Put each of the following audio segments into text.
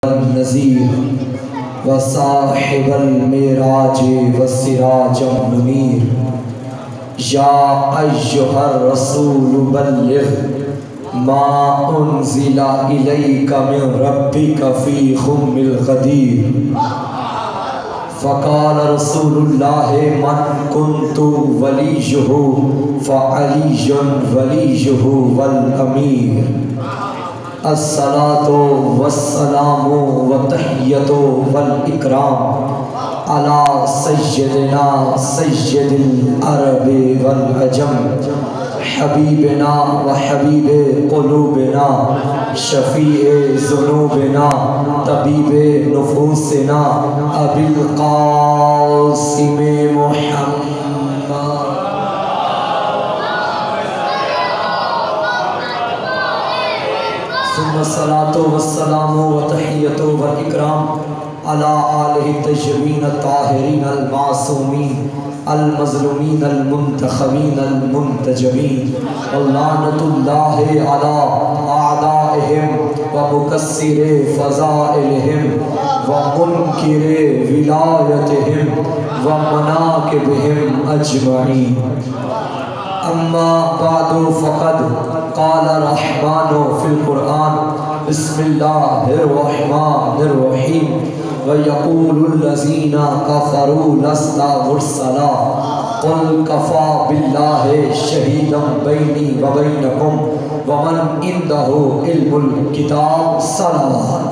النذیر وصاحب المعراج والسراج المنیر یا ایھا الرسول بلغ ما انزل الیک من ربک فی خم الغدیر فقال رسول اللہ من کنت ولیہ فعلی ولیہ والامیر الصلاۃ والسلام والتحیۃ والاکرام علی سیدنا سید العرب والعجم حبیبنا وحبیب قلوبنا شفیع ذنوبنا طبیب نفوسنا ابی القاسم محمد ثم الصلاۃ والسلام والتحیۃ والاکرام علی آلہ الطیبین الطاہرین المعصومین المظلومین المنتخبین المنتجبین ولعنۃ اللہ علی اعدائہم ومکسر فضائلہم ومنکر ولایتہم ومناکبہم اجمعین اما بعد فقد قال الرحمن فی القرآن بسم اللہ الرحمن الرحیم وَيَقُولُ الَّذِينَ كَفَرُوا لَسْتَ مُرْسَلًا قُلْ كَفَى بِاللَّهِ شَهِيدًا بَيْنِي وَبَيْنَكُمْ وَمَنْ عِندَهُ عِلْمُ الْكِتَابِ صَلَوَاتٌ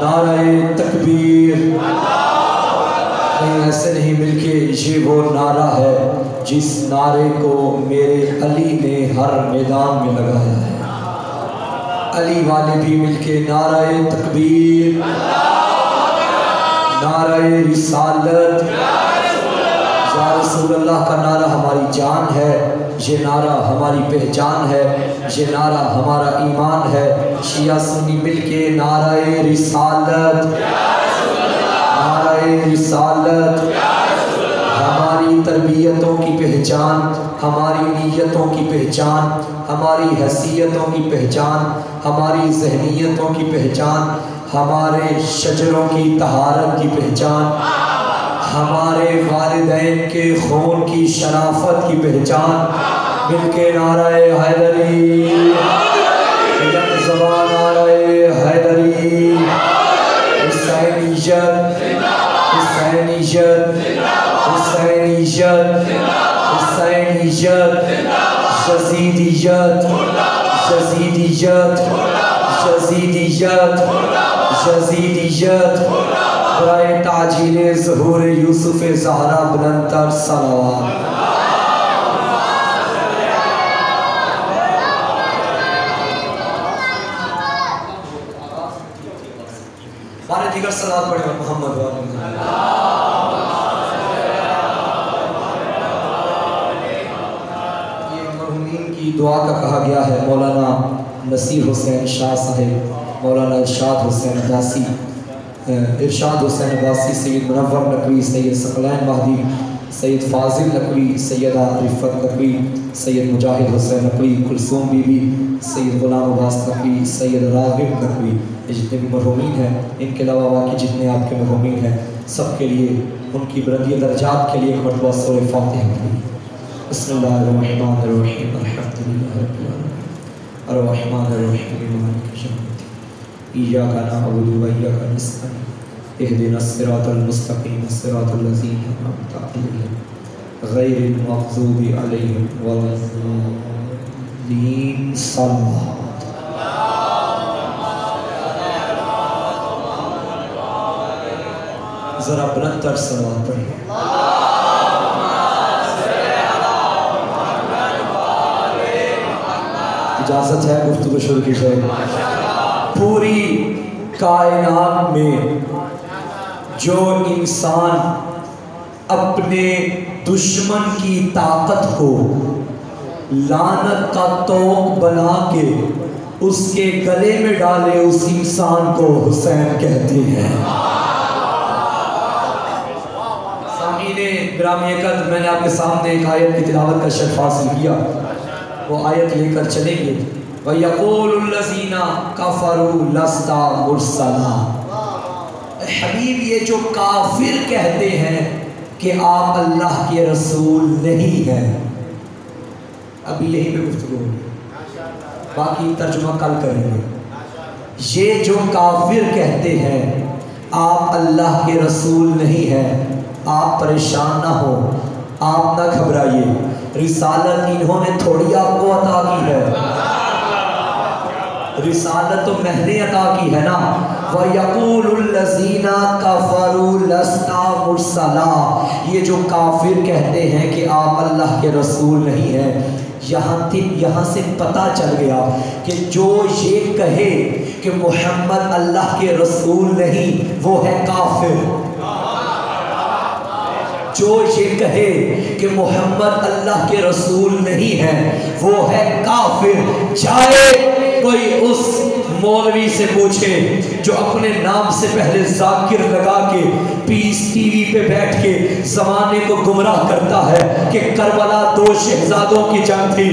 نعرہ تکبیر ایسے نہیں بلکہ یہ وہ نعرہ ہے جس نعرے کو میرے علی نے ہر میدان میں لگایا ہے علی والے بھی مل کے نعرہ تکبیر نعرہ رسالت یا رسول اللہ کا نعرہ ہماری جان ہے یہ نعرہ ہماری پہچان ہے یہ نعرہ ہمارا ایمان ہے شیعہ سنی مل کے نعرہ رسالت نعرہ رسالت ہماری تربیتوں کی پہچان ہماری نیتوں کی پہچان ہماری حیثیتوں کی پہچان ہماری ذہنیتوں کی پہچان ہمارے شجروں کی طہارت کی پہچان ہمارے والدین کے خون کی شرافت کی پہچان مل کے نعرہ حیدری یک زبان نعرہ حیدری حسینیت حسینیت حسینیت حسینیت یزیدیت یزیدیت یزیدیت یزیدیت برائے تعجیل ظہور یوسف زہرا بلند تر صلوات بارے دیگر صلوات پڑھیں محمد یہ مرحومین کی دعا کا کہا گیا ہے مولانا نصیر حسین شاہ صاحب مولانا ارشاد حسین عباسی ارشاد حسین عباسی سید منور نقوی سید ثقلین مہدی سید فاضل نقوی سیدہ رفت نقوی سید مجاہد حسین نقوی کلثوم بی بی سید غلام عباس نقوی سید راغب نقوی یہ جتنے بھی مرحومین ہیں ان کے علاوہ باقی جتنے آپ کے مرحومین ہیں سب کے لیے ان کی بلندی درجات کے لیے ایک مرتبہ سورہ فاتحہ پڑھیں بسم اللہ الرحمن الرحیم الحمدللہ رب العالمین الرحمن الرحیم مالک یوم الدین ایاک نعبد و ایاک نستعین اهدنا الصراط المستقیم صراط الذین انعمت علیہم غیر المغضوب علیہم ولا الضالین صلوات ذرا بلند تر صلوات پڑھیں اجازت ہے گفتگو شروع کی جائے پوری کائنات میں جو انسان اپنے دشمن کی طاقت کو لعنت کا طوق بنا کے اس کے گلے میں ڈالے اس انسان کو حسین کہتے ہیں سامعین گرامی قدر میں نے آپ کے سامنے ایک آیت کی تلاوت کا شرف حاصل کیا وہ آیت لے کر چلیں گے وَيَقُولُ الَّذِينَ كَفَرُوا لَسْتَ مُرْسَلًا۔ حبیب یہ جو کافر کہتے ہیں کہ آپ اللہ کے رسول نہیں ہیں، ابھی یہی پہ گفتگو ہوگی، باقی ترجمہ کل کریں گے۔ یہ جو کافر کہتے ہیں آپ اللہ کے رسول نہیں ہیں، آپ پریشان نہ ہو، آپ نہ گھبرائیے، رسالت انہوں نے تھوڑی آپ کو عطا کی ہے، رسالت تو میں نے عطا کی ہے نا۔ وَيَقُولُ الَّذِينَ كَفَرُوا لَسْتَ مُرْسَلًا، یہ جو کافر کہتے ہیں کہ آپ اللہ کے رسول نہیں ہیں، یہاں سے پتہ چل گیا کہ جو یہ کہے کہ محمد اللہ کے رسول نہیں وہ ہے کافر، جو یہ کہے کہ محمد اللہ کے رسول نہیں ہے وہ ہے کافر۔ چاہے کوئی اس مولوی سے پوچھے جو اپنے نام سے پہلے ذاکر لگا کے پیس ٹی وی پہ بیٹھ کے زمانے کو گمراہ کرتا ہے کہ کربلا 2 شہزادوں کی جنگ تھی۔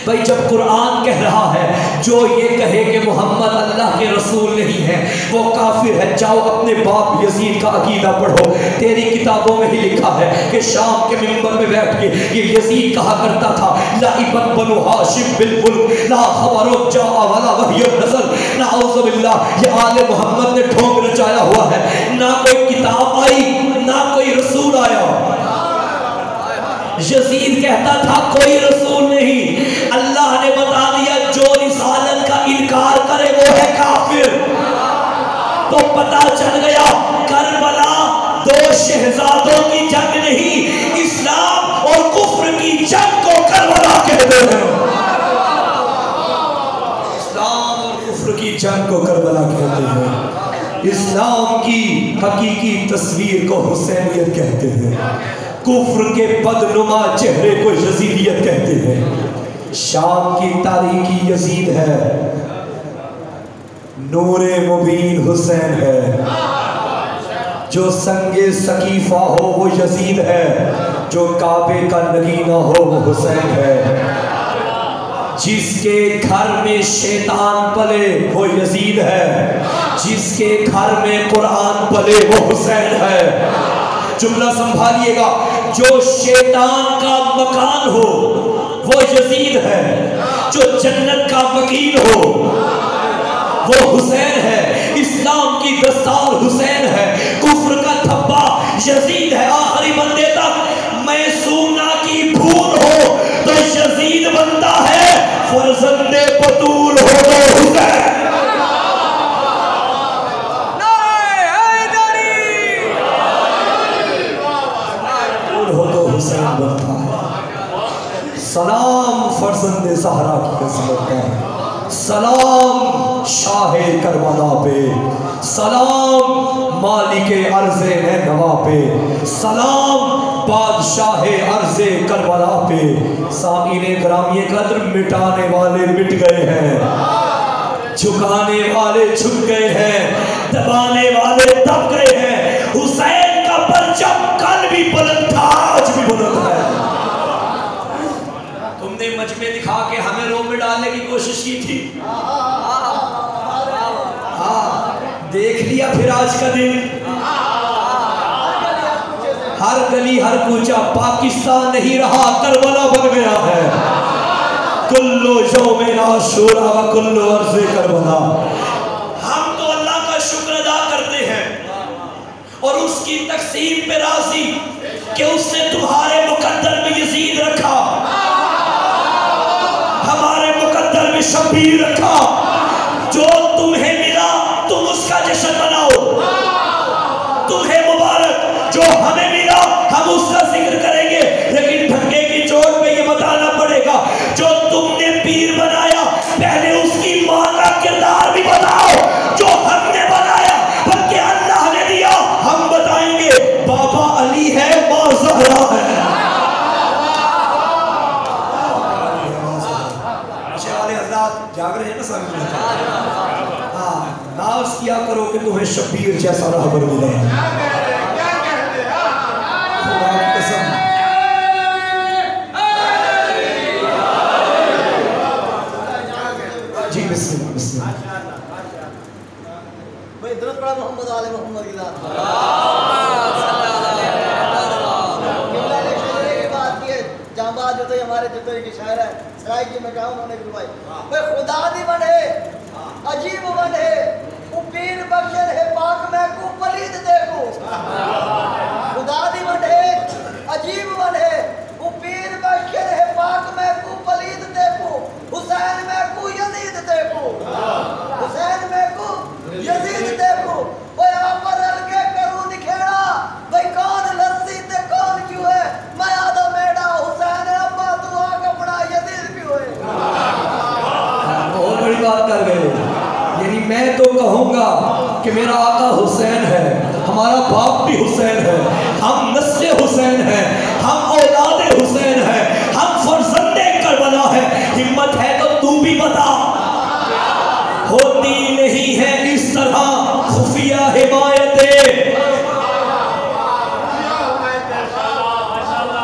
بھائی جب قرآن کہہ رہا ہے جو یہ کہے کہ محمد اللہ کے رسول نہیں ہے وہ کافر ہے، جاؤ اپنے باپ یزید کا عقیدہ پڑھو، تیری کتابوں میں ہی لکھا ہے کہ شام کے منبر میں بیٹھ کے یہ یزید کہا کرتا تھا لعبت بنو ہاشم بالملک لا خبر جاء ولا وحی نزل۔ نعوذ باللہ، یہ آل محمد نے ڈھونگ رچایا ہوا ہے، نہ کوئی کتاب آئی نہ کوئی رسول آیا۔ یزید کہتا تھا کوئی رسول نہیں، اللہ نے بتا دیا جو رسالت کا انکار کرے وہ ہے کافر۔ تو پتہ چل گیا کربلا 2 شہزادوں کی جنگ نہیں، اسلام اور کفر کی جنگ کو کربلا کہتے ہیں، اسلام اور کفر کی جنگ کو کربلا کہتے ہیں، اسلام کی حقیقی تصویر کو حسینیت کہتے ہیں، کفر کے بدنما چہرے کو یزیدیت کہتے ہیں۔ شام کی تاریکی یزید ہے، نور مبین حسین ہے، جو سنگ سقیفہ ہو وہ یزید ہے، جو کعبے کا نگینہ ہو وہ حسین ہے، جس کے گھر میں شیطان پلے وہ یزید ہے، جس کے گھر میں قرآن پلے وہ حسین ہے۔ جملہ سنبھالیے گا، جو شیطان کا مکان ہو وہ یزید ہے، جو جنت کا وکیل ہو وہ حسین ہے، اسلام کی دستار حسین ہے، کفر کا دھبا یزید ہے، آخری بندے تک میں سونا کی پھول ہو تو یزید بنتا ہے، فرزند بطول ہو تو حسین۔ حسین بنتا ہے۔ سلام فرزند زہرا کی قسمت ہے، سلام شاہ کربلا پہ، سلام مالک عرض نینوا پہ، سلام بادشاہ عرض کربلا پہ۔ سامعین گرامی قدر، مٹانے والے مٹ گئے ہیں، جھکانے والے جھک گئے ہیں، دبانے والے دب گئے ہیں، حسین کا پرچم کل بھی بلند تھا آج بھی بلند ہے۔ تم نے مجمع دکھا کے ہمیں رو میں ڈالنے کی کوشش کی تھی، دیکھ لیا پھر آج کا دن، ہر گلی ہر کوچہ پاکستان نہیں رہا، کربلا بن گیا ہے۔ کلو یوم عاشورا و کلو عرض کربلا۔ ہم تو اللہ کا شکر ادا کرتے ہیں اور اس کی تقسیم پہ راضی کہ اس نے تمہارے مقدر میں یزید رکھا، ہمارے مقدر میں شبیر رکھا، جو تمہیں ملا تم اس کا جشن مناؤ، تمہیں مبارک، جو ہمیں ملا ہم اس کا ذکر کریں گے، لیکن ڈھنگے کی چوٹ پہ یہ بتانا پڑے گا جو تم نے پیر بنایا پہلے اس کی ماں کا کردار بھی بتاؤ، جو ہم نے بنایا بلکہ اللہ نے دیا ہم بتائیں گے، بابا علی ہے ماں زہرا ہے۔ جاگ رہے ہیں نا سامنے، ناز کیا کرو کہ تمہیں شبیر جیسا رہبر ملے۔ خدا کی قسم محمد آل محمد کی ذات جہاں بات جو تو ہمارے جتنے کی شاعر ہے سرائی کی میں کہا انہوں نے گروائی خدا دی بنے عجیب بنے وہ پیر بخشر ہے پاک میں کو پلید دیکھو خدا دی بنے عجیب بنے وہ پیر بخشر ہے پاک میں کو پلید دیکھو حسین میں کو یزید دیکھو حسین میں کو یزید دیکھو وہ یہاں پر ہلکے کروں نکھیڑا بھئی کون لرزی تے کون کیوں ہے میں آدھا میڈا حسین ابا دعا کپڑا یزید کیوں ہے بہت بڑی بات کر گئے یعنی میں تو کہوں گا کہ میرا آقا حسین ہے ہمارا باپ بھی حسین ہے ہم نسل حسین ہیں ہم اولاد حسین ہیں ہم فرزند کربلا ہے ہمت ہے تو تو بھی بتا ہوتی نہیں ہے اس طرح خفیہ حمایتیں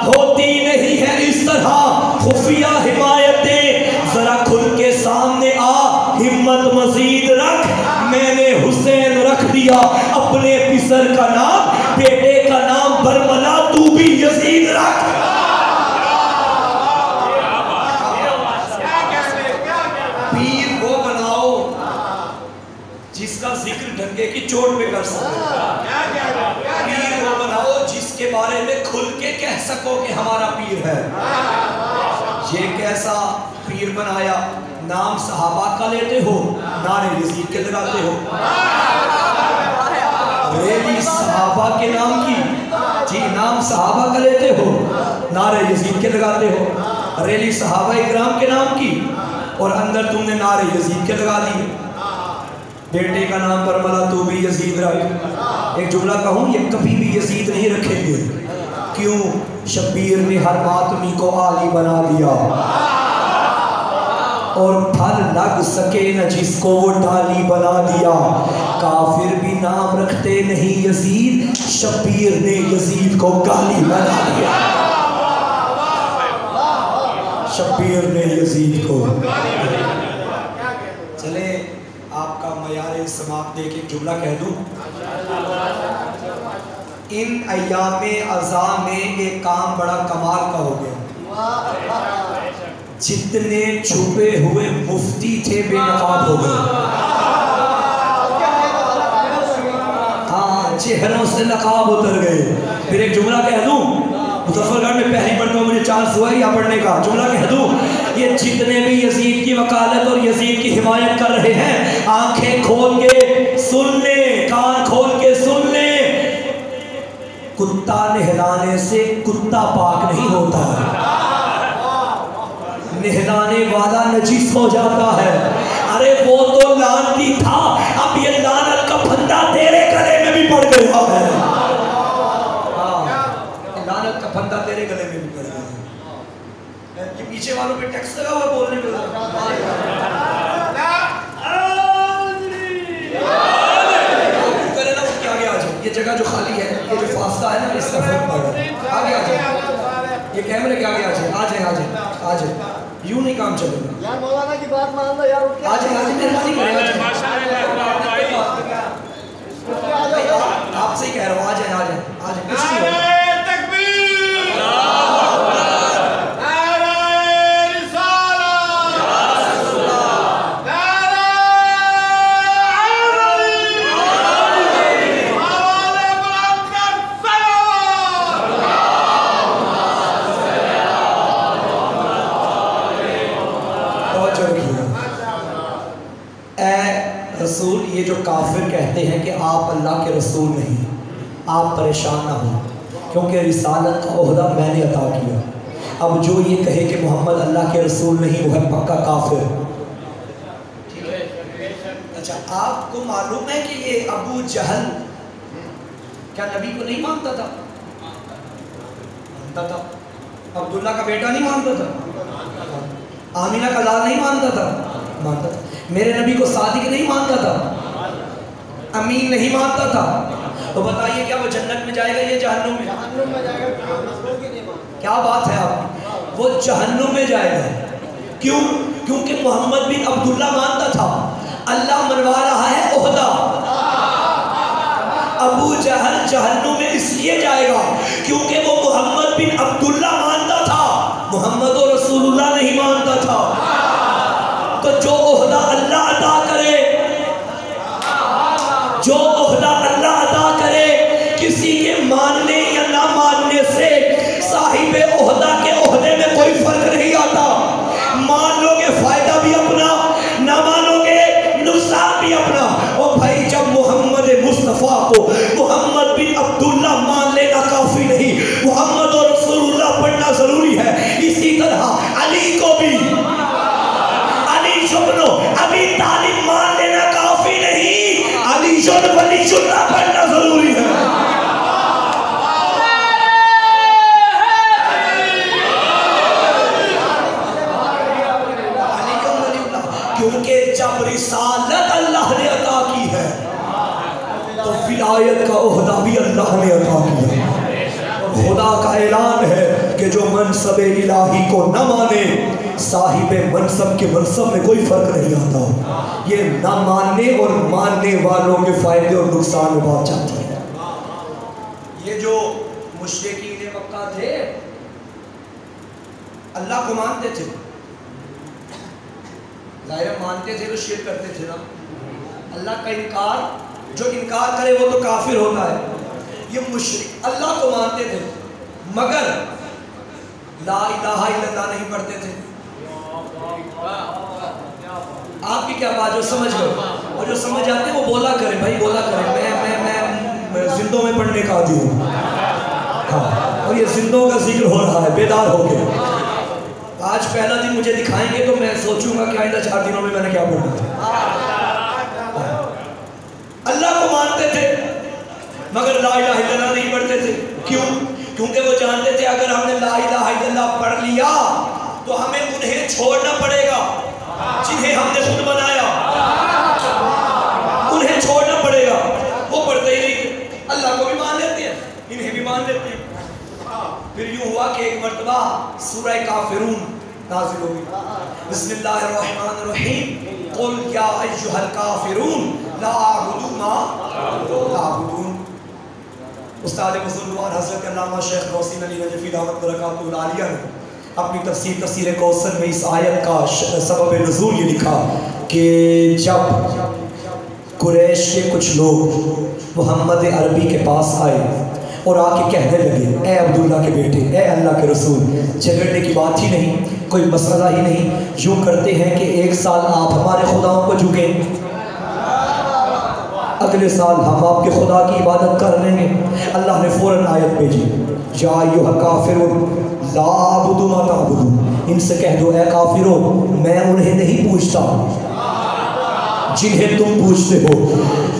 ہوتی نہیں ہے اس طرح خفیہ حمایتیں ذرا کھل کے سامنے آ ہمت مزید رکھ میں نے حسین رکھ دیا اپنے پسر کا نام بیٹے کا نام برملا تو بھی یزید رکھ پیر وہ بناؤ جس کا ذکر ڈھنگے کی چوٹ پہ کر سکے پیر وہ بناؤ جس کے بارے میں کھل کے کہہ سکو کہ ہمارا پیر ہے یہ کیسا پیر بنایا نام صحابہ کا لیتے ہو نعرے یزید کے لگاتے ہو ریلی صحابہ کے نام کی جی نام صحابہ کا لیتے ہو نعرے یزید کے لگاتے ہو ریلی صحابہ اکرام کے نام کی اور اندر تم نے نعرے یزید کے لگا دیے بیٹے کا نام برملا تو بھی یزید رکھ ایک جملہ کہوں یہ کبھی بھی یزید نہیں رکھیں گے کیوں شبیر نے ہر ماتمی کو عالی بنا دیا اور پھل لگ سکے نہ جس کو وہ ڈالی بنا دیا کافر بھی نام رکھتے نہیں یزید شبیر نے یزید کو گالی بنا دیا شبیر نے یزید کو چلے آپ کا معیار سماعت دے کے جملہ کہہ دوں ان ایام ازاں میں ایک کام بڑا کمال کا ہو گیا جتنے چھپے ہوئے مفتی تھے بے نقاب ہو گئے ہاں چہروں سے نقاب اتر گئے پھر ایک جملہ کہہ دوں مظفر گڑھ میں پہلی مرتبہ مجھے چانس ہوا یا پڑھنے کا جملہ کہہ دوں یہ جتنے بھی یزید کی وکالت اور یزید کی حمایت کر رہے ہیں آنکھیں کھول کے سن لیں کان کھول کے سن لیں کتا نہلانے سے کتا پاک نہیں ہوتا نہلانے والا نجس ہو جاتا ہے ارے وہ تو لعنتی تھا اب یہ لعنت کا پھندا تیرے گلے میں بھی پڑ گیا ہے لعنت کا پھندا تیرے گلے میں بھی پڑ گیا ہے یہ پیچھے والوں پہ ٹیکس لگا ہوا بولنے میں کرے نا اس کے آگے آ جاؤ یہ جگہ جو خالی ہے یہ جو فاصلہ ہے نا اس کا فرق پڑ رہا آگے آ جاؤ یہ کیمرے کے آگے آ جائیں یوں نہیں کام چلے گا یار مولانا کی بات مان لو یار آج مہربانی کریں آپ سے ہی کہہ رہا ہوں آ جائیں کچھ نہیں ہوگا رسول یہ جو کافر کہتے ہیں کہ آپ اللہ کے رسول نہیں آپ پریشان نہ ہوں کیونکہ رسالت کا عہدہ میں نے عطا کیا اب جو یہ کہے کہ محمد اللہ کے رسول نہیں وہ ہے پکا کافر اچھا آپ کو معلوم ہے کہ یہ ابو جہل کیا نبی کو نہیں مانتا تھا مانتا تھا عبداللہ کا بیٹا نہیں مانتا تھا آمینہ کا لال نہیں مانتا تھا مانتا تھا میرے نبی کو صادق نہیں مانتا تھا امین نہیں مانتا تھا تو بتائیے کیا وہ جنت میں جائے گا یا جہنم میں کیا بات ہے آپ وہ جہنم میں جائے گا کیوں کیونکہ محمد بن عبداللہ مانتا تھا اللہ منوا رہا ہے عہدہ ابو جہل جہنم میں اس لیے جائے گا کیونکہ وہ محمد بن عبداللہ مانتا تھا، محمد و رسول اللہ نہیں مانتا تھا۔ تو جو عہدہ اللہ عطا کرے، جو عہدہ اللہ عطا کرے، کسی کے ماننے یا نہ ماننے سے صاحب عہدہ کے عہدے میں کوئی فرق نہیں آتا۔ مان لو گے فائدہ بھی اپنا، نہ مانو گے نقصان بھی اپنا۔ اور بھائی جب محمد مصطفیٰ کو محمد بن عبداللہ مان لینا کافی نہیں، محمد اور رسول اللہ پڑھنا ضروری ہے، اسی طرح علی کو بھی، علی جبنو ابھی طالب مان لینا کافی نہیں، علی جن ولی اللہ پڑھنا ضروری ہے۔ کیونکہ جب رسالت اللہ نے عطا کی ہے تو ولایت کا عہدہ بھی اللہ نے عطا کیا۔ خدا کا اعلان ہے کہ جو منصب الہی کو نہ مانے، صاحب منصب کے منصب میں کوئی فرق نہیں آتا۔ یہ نہ ماننے اور ماننے والوں کے فائدے اور نقصان میں بات چاہتی ہے۔ یہ جو مشرکین مکہ تھے اللہ کو مانتے تھے، ظاہر مانتے تھے تو شرک کرتے تھے نا۔ اللہ کا انکار، جو انکار کرے وہ تو کافر ہوتا ہے۔ یہ مشرک اللہ کو مانتے تھے مگر لا الہ الا اللہ نہیں پڑھتے تھے۔ آپ کی کیا بات، جو سمجھ گئے اور جو سمجھ آتے ہیں وہ بولا کریں بھائی، بولا کریں۔ میں زندوں میں پڑھنے کا عادی ہوں، ہاں، اور یہ زندوں کا ذکر ہو رہا ہے، بیدار ہو کے۔ آج پہلا دن مجھے دکھائیں گے تو میں سوچوں گا کہ آئندہ 4 دنوں میں نے کیا پڑھا۔ اللہ کو مانتے تھے مگر لا الہ الا اللہ نہیں پڑھتے تھے۔ کیوں؟ کیونکہ وہ جانتے تھے اگر ہم نے لا الہ الا اللہ پڑھ لیا تو ہمیں انہیں چھوڑنا پڑے گا جنہیں ہم نے خود بنایا، انہیں چھوڑنا پڑے گا۔ وہ پڑھتے ہی نہیں، اللہ کو بھی مان لیتے ہیں، انہیں بھی مان لیتے ہیں۔ پھر یوں ہوا کہ ایک مرتبہ سورہ کافرون نازل ہوئی۔ بسم اللہ الرحمن الرحیم، قل یا ایھا الکافرون لا اعبد ما تعبدون۔ استاد بزرگوار حضرت علامہ شیخ روشن علی نجفی دعوت برکاتہ العالیہ نے اپنی تفسیر کوثر میں اس آیت کا سبب نزول یہ لکھا کہ جب قریش کے کچھ لوگ محمد عربی کے پاس آئے اور آ کے کہنے لگے، اے عبداللہ کے بیٹے، اے اللہ کے رسول، جھگڑنے کی بات ہی نہیں، کوئی مسئلہ ہی نہیں، یوں کرتے ہیں کہ ایک سال آپ ہمارے خداؤں کو جھکیں، اگلے سال ہم آپ کے خدا کی عبادت کر لیں گے۔ اللہ نے فوراً آیت بھیجی، یا ایھا الکافرون لا اعبد ما تعبدون، ان سے کہہ دو اے کافروں میں انہیں نہیں پوچھتا جنہیں تم پوچھتے ہو۔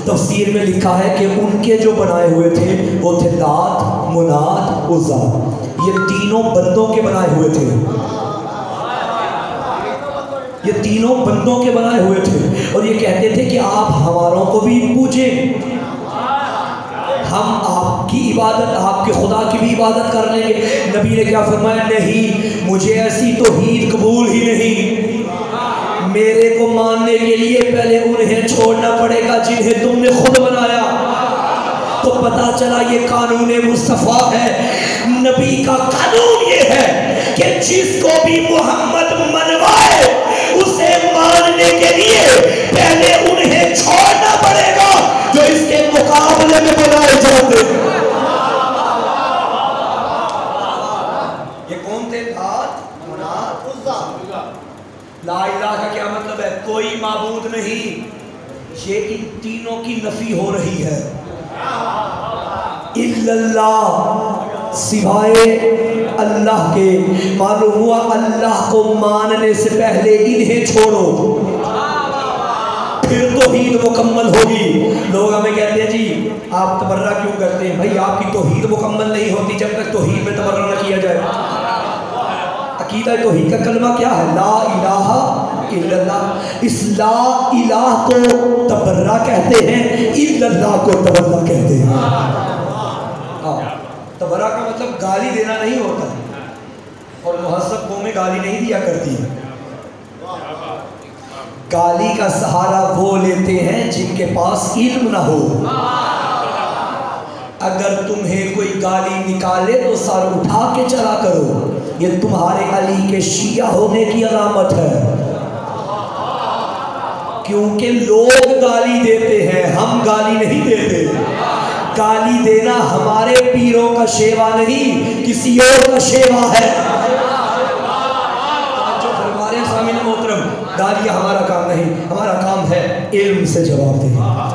تفسیر میں لکھا ہے کہ ان کے جو بنائے ہوئے تھے وہ تھے لات، منات، عزا، یہ تینوں بندوں کے بنائے ہوئے تھے، یہ تینوں بندوں کے بنائے ہوئے تھے، اور یہ کہتے تھے کہ آپ ہماروں کو بھی پوچھیں، ہم آپ کی عبادت، آپ کے خدا کی بھی عبادت کر لیں گے۔ نبی نے کیا فرمایا، نہیں، مجھے ایسی توحید قبول ہی نہیں، میرے کو ماننے کے لیے پہلے انہیں چھوڑنا پڑے گا جنہیں تم نے خود بنایا۔ تو پتا چلا یہ قانون مصطفیٰ ہے، نبی کا قانون یہ ہے کہ جس کو بھی محمد منوائے اسے ماننے کے لیے پہلے انہیں چھوڑنا پڑے گا جو اس کے مقابلے میں بنائے جاتے ہیں۔ یہ کون تھے؟ لات، منات، عزا۔ لا الہ کا کیا مطلب ہے؟ کوئی معبود نہیں، یہ ان تینوں کی نفی ہو رہی ہے۔ الا اللہ، سوائے اللہ کے، معلوم ہوا اللہ کو ماننے سے پہلے انہیں چھوڑو پھر توحید مکمل ہوگی۔ لوگ ہمیں کہتے ہیں جی آپ تبرہ کیوں کرتے ہیں؟ بھائی آپ کی توحید مکمل نہیں ہوتی جب تک توحید میں تبرہ نہ کیا جائے۔ عقیدہ توحید کا کلمہ کیا ہے؟ لا الہ الا اللہ۔ اس لا الہ کو تبرہ کہتے ہیں، الا اللہ کو تبرہ کہتے ہیں۔ تبرہ کا مطلب گالی دینا نہیں ہوتا، اور مہذب قومیں گالی نہیں دیا کرتی ہیں۔ گالی کا سہارا وہ لیتے ہیں جن کے پاس علم نہ ہو۔ اگر تمہیں کوئی گالی نکالے تو سر اٹھا کے چلا کرو، یہ تمہارے علی کے شیعہ ہونے کی علامت ہے، کیونکہ لوگ گالی دیتے ہیں، ہم گالی نہیں دیتے۔ گالی دینا ہمارے پیروں کا شیوا نہیں، کسی اور کا شیوا ہے۔ جو ہمارے سامنے محترم، گالیاں ہمارا کام نہیں، ہمارا کام ہے علم سے جواب دینا،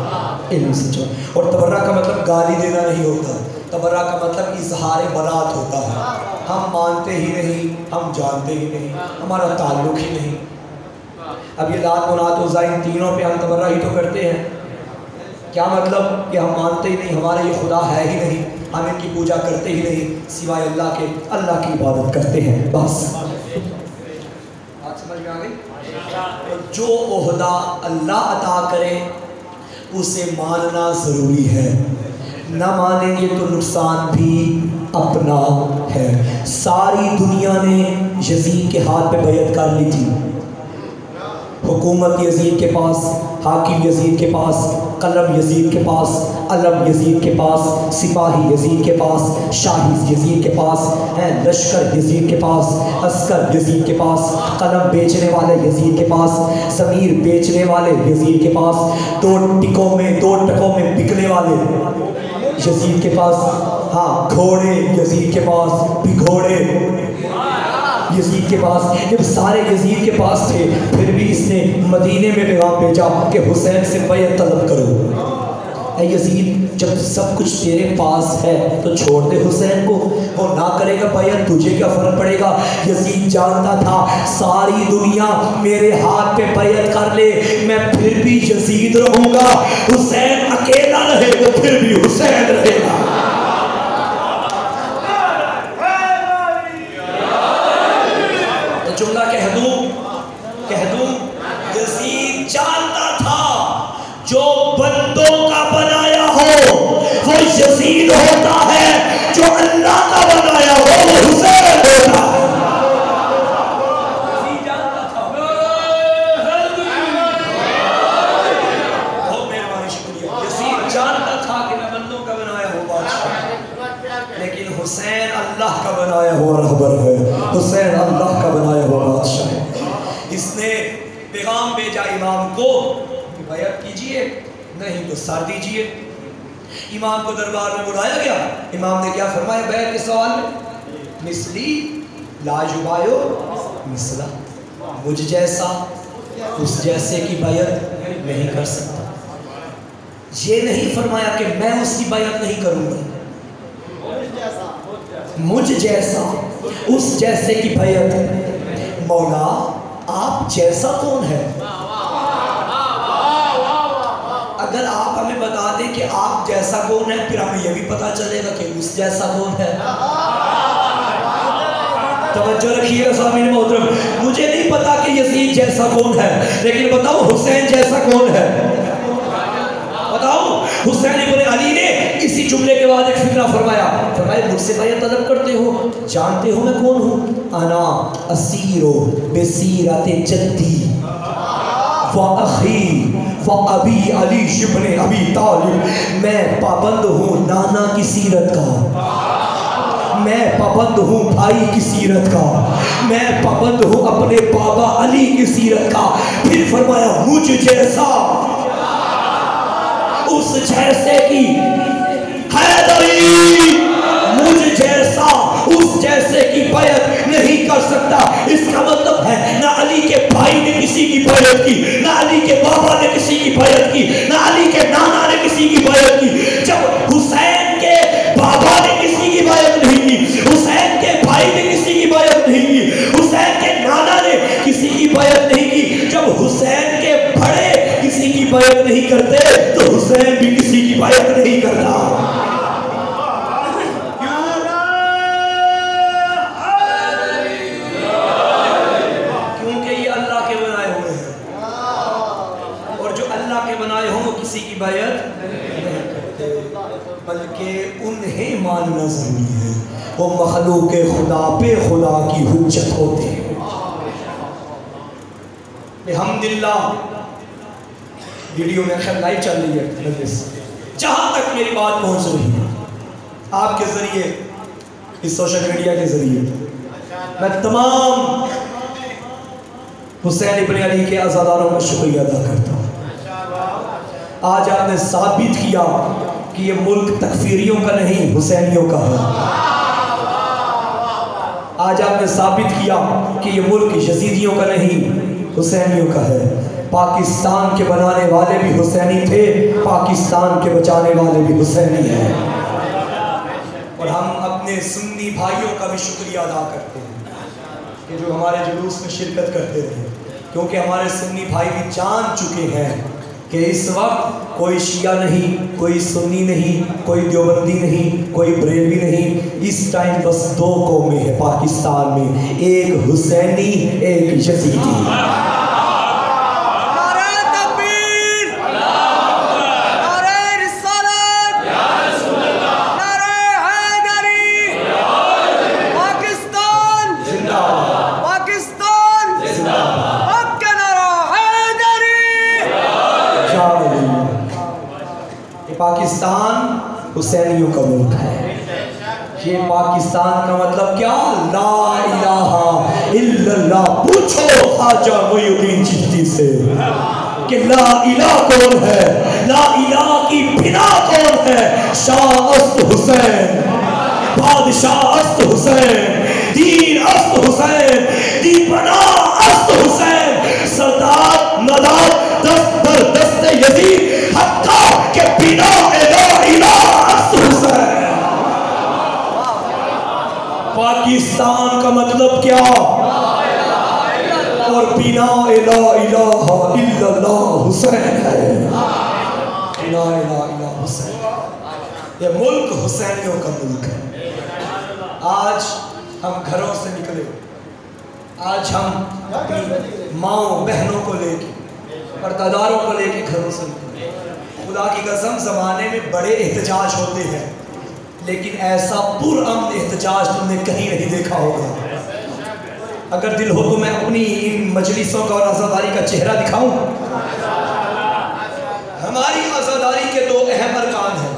علم سے جواب۔ اور تبرہ کا مطلب گالی دینا نہیں ہوتا، تبرہ کا مطلب اظہار برات ہوتا ہے۔ ہم مانتے ہی نہیں، ہم جانتے ہی نہیں، ہمارا تعلق ہی نہیں۔ اب یہ لات منات و زائن تینوں پہ ہم تبرہ ہی تو کرتے ہیں، کیا مطلب کہ ہم مانتے ہی نہیں، ہمارا یہ خدا ہے ہی نہیں، ہم ان کی پوجا کرتے ہی نہیں، سوائے اللہ کے، اللہ کی عبادت کرتے ہیں، بس۔ بات سمجھ میں آ گئی؟ جو عہدہ اللہ عطا کرے اسے ماننا ضروری ہے، نہ مانیں گے تو نقصان بھی اپنا ہے۔ ساری دنیا نے یزید کے ہاتھ پہ بیعت کر لی تھی، حکومت یزید کے پاس، حاکم یزید کے پاس، قلم یزید کے پاس، علم یزید کے پاس، سپاہی یزید کے پاس، شاہی یزید کے پاس، لشکر یزید کے پاس، عسکر یزید کے پاس، قلم بیچنے والے یزید کے پاس، ضمیر بیچنے والے یزید کے پاس، دو ٹکوں میں بکنے والے یزید کے پاس، ہاں گھوڑے یزید کے پاس، بھگوڑے یزید کے پاس، جب سارے یزید کے پاس تھے پھر بھی اس نے مدینے میں پیغام بھیجا کہ حسین سے بیعت طلب کرو۔ اے یزید، جب سب کچھ تیرے پاس ہے تو چھوڑ دے حسین کو، وہ نہ کرے گا بیعت، تجھے کیا فرق پڑے گا؟ یزید جانتا تھا ساری دنیا میرے ہاتھ پہ بیعت کر لے میں پھر بھی یزید رہوں گا، حسین اکیلا رہے گا پھر بھی حسین رہے گا۔ جملہ کہہ دوں یزید جانتا تھا جو بندوں کا بنایا ہو وہ یزید ہوتا ہے، جو اللہ کا بنایا ہو وہ حسین ہوتا ہے۔ یزید جانتا تھا، بہت مہربانی شکریہ، یزید جانتا تھا کہ میں بندوں کا بنایا ہوں بادشاہ، لیکن حسین اللہ کا بنایا ہوا رہبر ہے، حسین اللہ کا بنایا ہوا بادشاہ ہے۔ اس نے پیغام بھیجا امام کو کہ بیعت کیجئے، نہیں تو سر دیجئے۔ امام کو دربار میں بلایا گیا، امام نے کیا فرمایا بیعت کے سوال میں؟ مثلی لا یبایع مثلا، مجھ جیسا اس جیسے کی بیعت نہیں کر سکتا۔ یہ نہیں فرمایا کہ میں اس کی بیعت نہیں کروں گا، مجھ جیسا اس جیسے کی بیعت۔ مولا آپ جیسا کون ہے؟ اگر آپ ہمیں بتا دیں کہ آپ جیسا کون ہے پھر ہمیں یہ بھی پتا چلے گا کہ اس جیسا کون ہے۔ توجہ رکھیے سامعین محترم، مجھے نہیں پتا کہ یزید جیسا کون ہے، لیکن بتاؤ حسین جیسا کون ہے؟ بتاؤ۔ حسین ابن علی نے اسی جملے کے بعد ایک فکرہ فرمایا مجھ سے بیعت طلب کرتے ہو، جانتے ہو میں کون ہوں؟ انا اسیرو بسیرت جدی و اخی و ابی علی ابن ابی طالب، میں پابند ہوں نانا کی سیرت کا، میں پابند ہوں بھائی کی سیرت کا، میں پابند ہوں اپنے بابا علی کی سیرت کا۔ پھر فرمایا مجھ جیسا اس جیسے کی حیدری، مجھ جیسا اس جیسے کی بیعت نہیں کر سکتا۔ اس کا مطلب ہے نہ علی کے بھائی نے کسی کی بیعت کی، نہ علی کے بابا نے کسی کی بیعت کی، نہ علی کے نانا نے کسی کی بیعت کی۔ جب حسین کے بابا نے کسی کی بیعت نہیں کی، حسین کے بھائی نے کسی کی بیعت نہیں کی، حسین کے نانا نے کسی کی بیعت نہیں کی، جب حسین کے بڑے کسی کی بیعت نہیں کرتے تو حسین بھی کسی کی بیعت نہیں کرتا۔ کیونکہ یہ اللہ کے بنائے ہوئے ہیں، اور جو اللہ کے بنائے ہوں وہ کسی کی بیعت نہیں کرتے، بلکہ انہیں ماننا ضروری ہے، وہ مخلوق خدا پہ خدا کی حجت ہوتے ہیں۔ الحمدللہ ویڈیو میں خیر لائیو چل رہی ہے، جہاں تک میری بات پہنچ رہی ہے آپ کے ذریعے, اس سوشل میڈیا کے ذریعے میں تمام حسین ابن علی کے عزاداروں کا شکریہ ادا کرتا ہوں. آج آپ نے ثابت کیا کہ یہ ملک تکفیریوں کا نہیں حسینیوں کا ہے. آج آپ نے ثابت کیا کہ یہ ملک یزیدیوں کا نہیں حسینیوں کا ہے. پاکستان کے بنانے والے بھی حسینی تھے, پاکستان کے بچانے والے بھی حسینی ہیں. اور ہم اپنے سنی بھائیوں کا بھی شکریہ ادا کرتے ہیں کہ جو ہمارے جلوس میں شرکت کرتے رہے, کیونکہ ہمارے سنی بھائی بھی جان چکے ہیں کہ اس وقت کوئی شیعہ نہیں, کوئی سنی نہیں, کوئی دیوبندی نہیں, کوئی بریلوی نہیں. اس ٹائم بس دو قومیں ہیں پاکستان میں, ایک حسینی, ایک یزیدی. پاکستان حسینیوں کا ملک ہے. یہ پاکستان کا مطلب کیا؟ لا الہ الا اللہ. پوچھو خواجہ معین الدین چشتی سے کہ لا الہ کون ہے, لا الہ کی بنا کون ہے؟ شاہ است حسین, بادشاہ است حسین, دین است حسین, دیپنا است حسین, سردار نداد دست بر دست یزید حقا کہ بنا لا الہ است حسین. پاکستان کا مطلب کیا؟ اور بنا لا الہ الا اللہ حسین ہے. لا الہ الا حسین. یہ ملک حسینیوں کا ملک ہے. آج ہم گھروں سے نکلے, آج ہم اپنی ماؤں بہنوں کو لے کے, پرداداروں کو لے کے گھروں سے نکلے. خدا کی قسم زمانے میں بڑے احتجاج ہوتے ہیں, لیکن ایسا پرامن احتجاج تم نے کہیں نہیں دیکھا ہوگا. اگر دل ہو تو میں اپنی ان مجلسوں کا اور عزاداری کا چہرہ دکھاؤں. ہماری عزاداری کے دو اہم ارکان ہیں,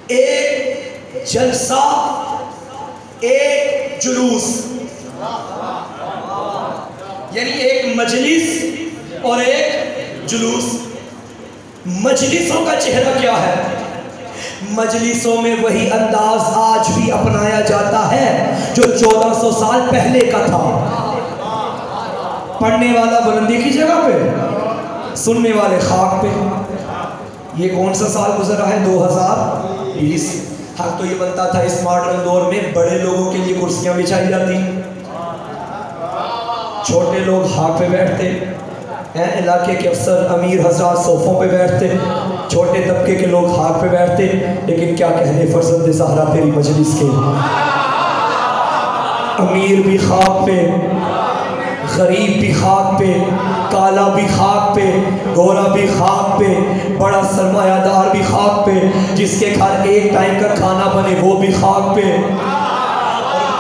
ایک جلسہ, ایک جلوس. یعنی ایک مجلس اور ایک جلوس. مجلسوں کا چہرہ کیا ہے؟ مجلسوں میں وہی انداز آج بھی اپنایا جاتا ہے جو 1400 سال پہلے کا تھا. پڑھنے والا بلندی کی جگہ پہ, سننے والے خاک پہ. یہ کون سا سال گزرا ہے؟ 2020. حق تو یہ بنتا تھا اس ماڈرن دور میں بڑے لوگوں کے لیے کرسیاں بچھائی جاتی, چھوٹے لوگ خاک پہ بیٹھتے, علاقے کے افسر امیر حضرات صوفوں پہ بیٹھتے, چھوٹے طبقے کے لوگ خاک پہ بیٹھتے. لیکن کیا کہنے فرزند زہرا تیری مجلس کے, امیر بھی خاک پہ, غریب بھی خاک پہ, کالا بھی خاک پہ, گورا بھی خاک پہ, بڑا سرمایہ دار بھی خاک پہ, جس کے گھر ایک ٹائم کا کھانا بنے وہ بھی خاک پہ.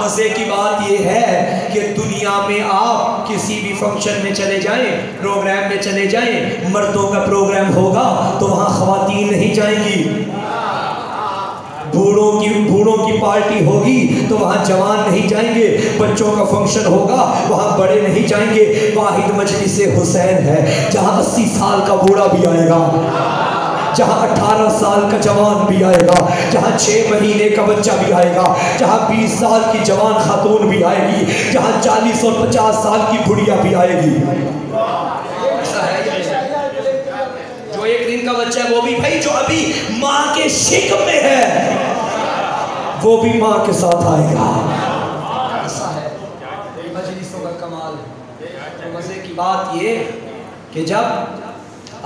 مزے کی بات یہ ہے کہ دنیا میں آپ کسی بھی فنکشن میں چلے جائیں, پروگرام میں چلے جائیں, مردوں کا پروگرام ہوگا تو وہاں خواتین نہیں جائیں گی. بوڑھوں کی پارٹی ہوگی تو وہاں جوان نہیں جائیں گے. بچوں کا فنکشن ہوگا وہاں بڑے نہیں جائیں گے. واحد مجلس حسین ہے جہاں 80 سال کا بوڑھا بھی آئے گا, جہاں 18 سال کا جوان بھی آئے گا, جہاں 6 مہینے کا بچہ بھی آئے گا, جہاں 20 سال کی جوان خاتون بھی آئے گی, جہاں 40 اور 50 سال کی بڑھیا بھی آئے گی. جو ایک دن کا بچہ ہے وہ بھی بھائی, جو ابھی ماں کے شکم میں ہے وہ بھی ماں کے ساتھ آئے گا. ایسا ہے مجلسوں کا کمال. مزے کی بات یہ کہ جب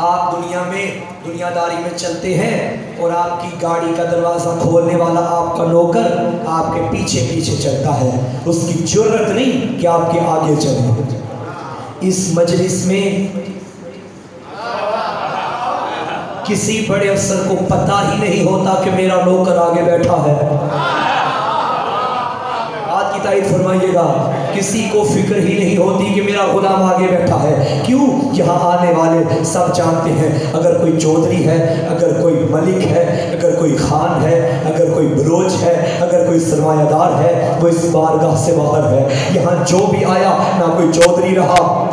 آپ دنیا میں دنیا داری میں چلتے ہیں اور آپ کی گاڑی کا دروازہ کھولنے والا آپ کا نوکر آپ کے پیچھے پیچھے چلتا ہے, اس کی جرت نہیں کہ آپ کے آگے چلے. اس مجلس میں کسی بڑے افسر کو پتہ ہی نہیں ہوتا کہ میرا نوکر آگے بیٹھا ہے. بات کی تائید فرمائیے گا. کسی کو فکر ہی نہیں ہوتی کہ میرا غلام آگے بیٹھا ہے. کیوں؟ یہاں آنے والے سب جانتے ہیں، اگر کوئی چودھری ہے، اگر کوئی ملک ہے، اگر کوئی خان ہے، اگر کوئی بلوچ ہے، اگر کوئی سرمایہ دار ہے، وہ اس بارگاہ سے باہر ہے۔ یہاں جو بھی آیا، نہ کوئی چودھری رہا،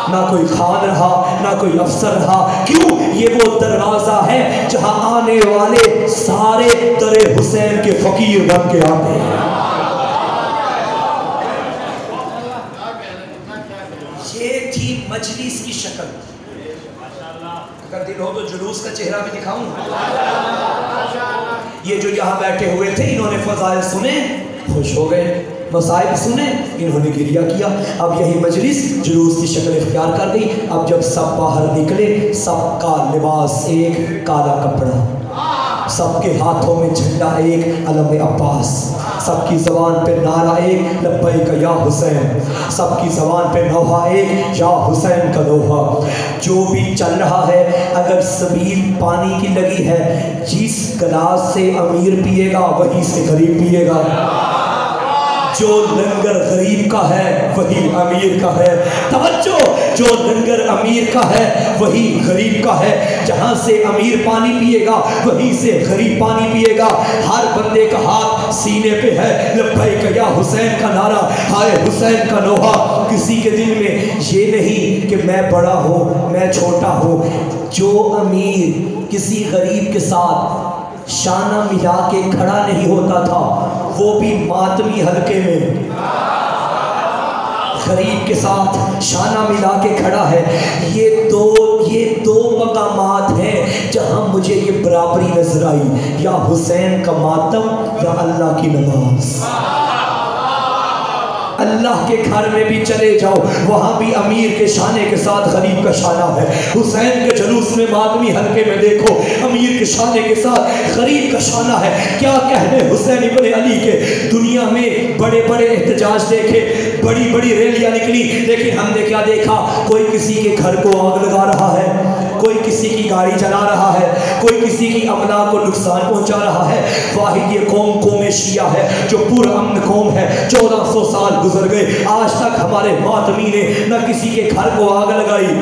نہ کوئی خان رہا، نہ کوئی افسر رہا۔ کیوں؟ یہ وہ دروازہ ہے جہاں آنے والے سارے در حسین کے فقیر بن کے آتے ہیں۔ یہ تھی مجلس کی شکل۔ اگر دل ہو تو جلوس کا چہرہ بھی دکھاؤں۔ یہ جو یہاں بیٹھے ہوئے تھے، انہوں نے فضائل سنے، خوش ہو گئے، مصائب سنے، انہوں نے گریہ کیا۔ اب یہی مجلس جلوس کی شکل اختیار کر گئی۔ اب جب سب باہر نکلے، سب کا لباس ایک کالا کپڑا، سب کے ہاتھوں میں جھنڈا ایک، علم عباس، سب کی زبان پہ نعرہ ایک، لبیک یا حسین، سب کی زبان پہ نوحہ ایک، یا حسین کا نوحہ۔ جو بھی چل رہا ہے، اگر سبیل پانی کی لگی ہے، جس گلاس سے امیر پیے گا وہی سے غریب پیے گا۔ جو لنگر غریب کا ہے وہی امیر کا ہے۔ توجہ، جو لنگر امیر کا ہے وہی غریب کا ہے۔ جہاں سے امیر پانی پیے گا وہیں سے غریب پانی پیے گا۔ ہر بندے کا ہاتھ سینے پہ ہے، لبیک یا حسین کا نعرہ، ہائے حسین کا نوحہ۔ کسی کے دل میں یہ نہیں کہ میں بڑا ہوں، میں چھوٹا ہوں۔ جو امیر کسی غریب کے ساتھ شانہ ملا کے کھڑا نہیں ہوتا تھا، وہ بھی ماتمی حلقے میں غریب کے ساتھ شانہ ملا کے کھڑا ہے۔ یہ دو مقامات ہیں جہاں مجھے یہ برابری نظر آئی، یا حسین کا ماتم یا اللہ کی نماز۔ اللہ کے گھر میں بھی چلے جاؤ، وہاں بھی امیر کے شانے کے ساتھ غریب کا شانہ ہے۔ حسین کے جلوس میں ماتمی حلقے میں دیکھو، امیر کے شانے کے ساتھ غریب کا شانہ ہے۔ کیا کہنے حسین ابن علی کے، دنیا میں بڑے بڑے احتجاج دیکھے، بڑی بڑی ریلیاں نکلی، لیکن ہم نے کیا دیکھا؟ کوئی کسی کے گھر کو آگ لگا رہا ہے، کوئی کسی کی گاڑی چلا رہا ہے، کوئی کسی کی املاک کو نقصان پہنچا رہا ہے۔ واحد یہ قوم شیعہ ہے جو پرامن قوم ہے۔ 1400 سال گزر گئے، آج تک ہمارے ماتمی نے نہ کسی کے گھر کو آگ لگائی،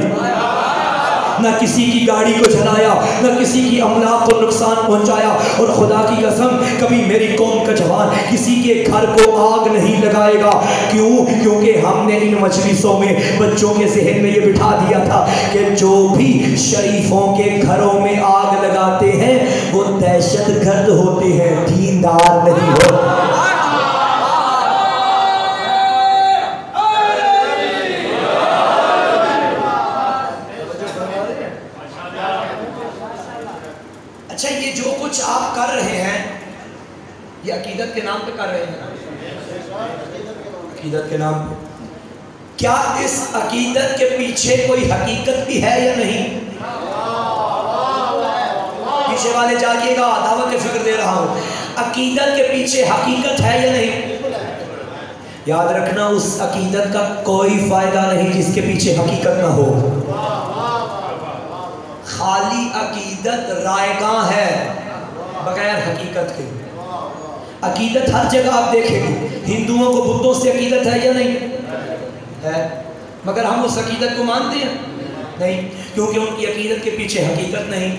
نہ کسی کی گاڑی کو جلایا، نہ کسی کی املاک کو نقصان پہنچایا۔ اور خدا کی قسم، کبھی میری قوم کا جوان کسی کے گھر کو آگ نہیں لگائے گا۔ کیوں؟ کیونکہ ہم نے ان مجلسوں میں بچوں کے ذہن میں یہ بٹھا دیا تھا کہ جو بھی شریفوں کے گھروں میں آگ لگاتے ہیں وہ دہشت گرد ہوتے ہیں، دیندار نہیں ہوتے۔ اچھا، یہ جو کچھ آپ کر رہے ہیں یہ عقیدت کے نام پہ کر رہے ہیں، عقیدت کے نام پہ۔ کیا اس عقیدت کے پیچھے کوئی حقیقت بھی ہے یا نہیں؟ پیچھے والے جاگیے گا، دعوت فکر دے رہا ہوں۔ عقیدت کے پیچھے حقیقت ہے یا نہیں؟ یاد رکھنا، اس عقیدت کا کوئی فائدہ نہیں جس کے پیچھے حقیقت نہ ہو۔ خالی عقیدت رائگاں ہے بغیر حقیقت کے۔ عقیدت ہر جگہ آپ دیکھیں گے، ہندوؤں کو بتوں سے عقیدت ہے یا نہیں ہے، مگر ہم اس عقیدت کو مانتے ہیں نہیں، کیونکہ ان کی عقیدت کے پیچھے حقیقت نہیں،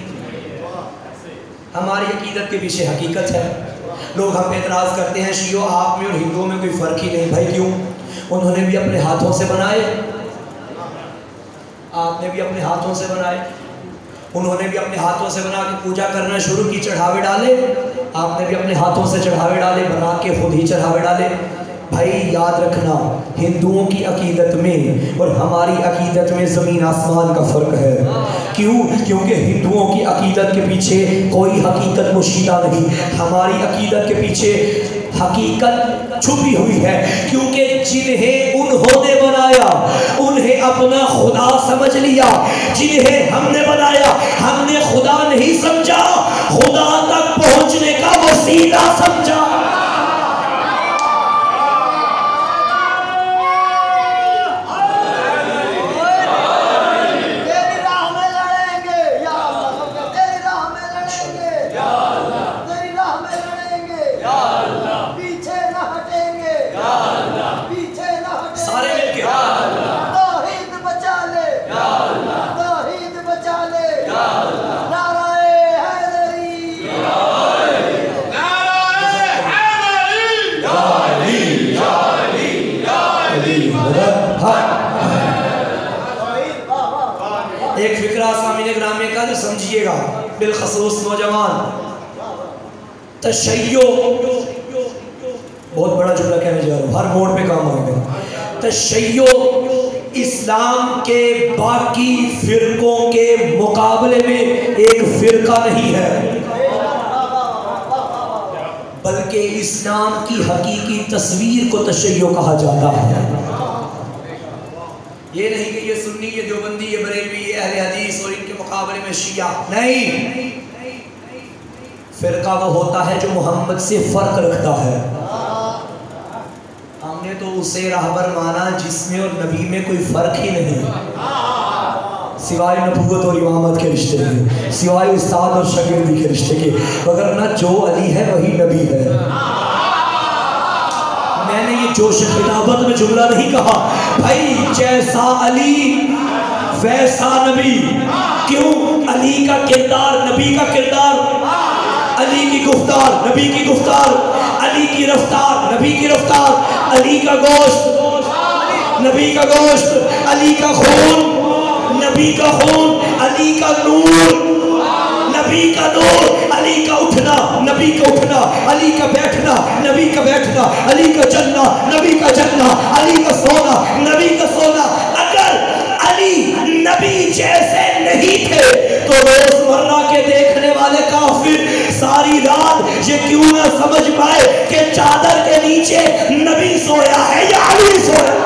ہماری عقیدت کے پیچھے حقیقت ہے۔ لوگ ہم پہ اعتراض کرتے ہیں، شیعوں آپ میں اور ہندوؤں میں کوئی فرق ہی نہیں۔ بھائی کیوں؟ انہوں نے بھی اپنے ہاتھوں سے بنائے، آپ نے بھی اپنے ہاتھوں سے بنائے، انہوں نے بھی اپنے ہاتھوں سے بنا کے پوجا کرنا شروع کی، چڑھاوے ڈالے، آپ نے بھی اپنے ہاتھوں سے چڑھاوے ڈالے، بنا کے خود ہی چڑھاوے ڈالے۔ بھائی یاد رکھنا، ہندوؤں کی عقیدت میں اور ہماری عقیدت میں زمین آسمان کا فرق ہے۔ کیوں؟ کیونکہ ہندوؤں کی عقیدت کے پیچھے کوئی حقیقت مشیدہ نہیں، ہماری عقیدت کے پیچھے حقیقت چھپی ہوئی ہے، کیونکہ جنہیں انہوں نے بنایا انہیں اپنا خدا سمجھ لیا، جنہیں ہم نے بنایا ہم نے خدا نہیں سمجھا، خدا تک پہنچنے کا وسیلہ سمجھا۔ سمجھیے گا بالخصوص نوجوان. تشیع بہت بڑا جملہ کہنے جا رہا ہوں، ہر موڑ پہ کام آئے گا. تشیع اسلام کے باقی فرقوں کے مقابلے میں ایک فرقہ نہیں ہے، بلکہ اسلام کی حقیقی تصویر کو تشیع کہا جاتا ہے. یہ نہیں کہ یہ سنی، یہ دیوبندی، یہ بریلوی، یہ اہل حدیث اور ان کے مقابلے میں شیعہ، نہیں. فرقہ وہ ہوتا ہے جو محمد سے فرق رکھتا ہے. ہم نے تو اسے راہبر مانا جس میں اور نبی میں کوئی فرق ہی نہیں، سوائے نبوت اور امامت کے رشتے کے، سوائے استاد اور شاگردی کے رشتے کے، وگرنہ جو علی ہے وہی نبی ہے. میں نے یہ جوش خطابت میں جملہ نہیں کہا بھائی، جیسا علی ویسا نبی. کیوں؟ علی کا کردار نبی کا کردار، علی کی گفتار نبی کی گفتار، علی کی رفتار نبی کی رفتار، علی کا گوشت نبی کا گوشت، علی کا خون نبی کا خون، علی کا نور نبی کا نور، علی کا اٹھنا نبی کا اٹھنا، علی کا بیٹھنا نبی کا بیٹھنا، علی کا چلنا نبی کا چلنا، علی کا سونا نبی کا سونا. اگر علی نبی جیسے نہیں تھے تو روزمرہ کے دیکھنے والے کافر ساری رات یہ کیوں نہ سمجھ پائے کہ چادر کے نیچے نبی سویا ہے یا علی سویا.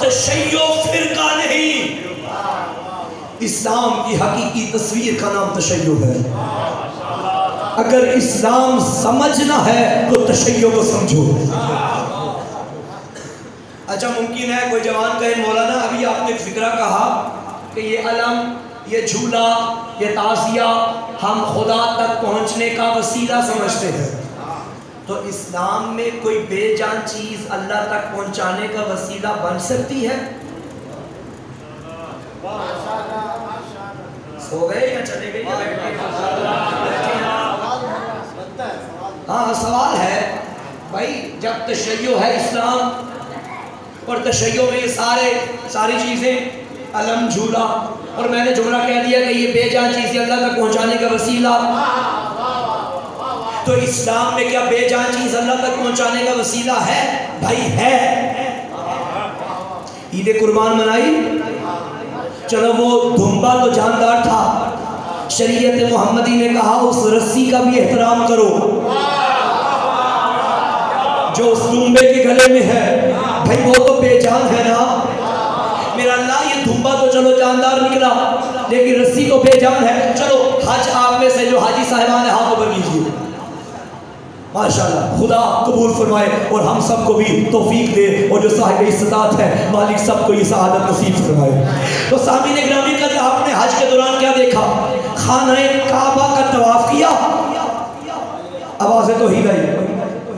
تشیع فرقہ نہیں، اسلام کی حقیقی تصویر کا نام تشیع ہے. اگر اسلام سمجھنا ہے تو تشیع کو سمجھو. اچھا ممکن ہے کوئی جوان کہے مولانا ابھی آپ نے فکرہ کہا کہ یہ علم، یہ جھولا، یہ تعزیہ ہم خدا تک پہنچنے کا وسیلہ سمجھتے ہیں، تو اسلام میں کوئی بے جان چیز اللہ تک پہنچانے کا وسیلہ بن سکتی ہے؟ سو گئے یا چلے گئے؟ ہاں سوال ہے بھائی، جب تشیع ہے اسلام اور تشیع میں یہ ساری چیزیں علم، جھولا، اور میں نے جملہ کہہ دیا کہ یہ بے جان چیزیں اللہ تک پہنچانے کا وسیلہ، تو اسلام میں کیا بے جان چیز اللہ تک پہنچانے کا وسیلہ ہے؟ بھائی ہے. عید قربان منائی، چلو وہ دھمبا تو جاندار تھا، شریعت محمدی نے کہا اس رسی کا بھی احترام کرو جو اس دھمبے کے گلے میں ہے. بھائی وہ تو بے جان ہے نا. میرا اللہ یہ دھمبا تو چلو جاندار نکلا لیکن رسی تو بے جان ہے. چلو حج آپ میں سے جو حاجی صاحبان ہیں ہاتھوں پر کیجیے. ماشاءاللہ خدا قبول فرمائے اور ہم سب کو بھی توفیق دے، اور جو صاحب استطاعت ہے مالک سب کو یہ سعادت نصیب فرمائے. تو سامعین گرامی کا جو آپ نے حج کے دوران کیا دیکھا؟ خانہ کعبہ کا طواف کیا، آوازیں تو ہی گئی.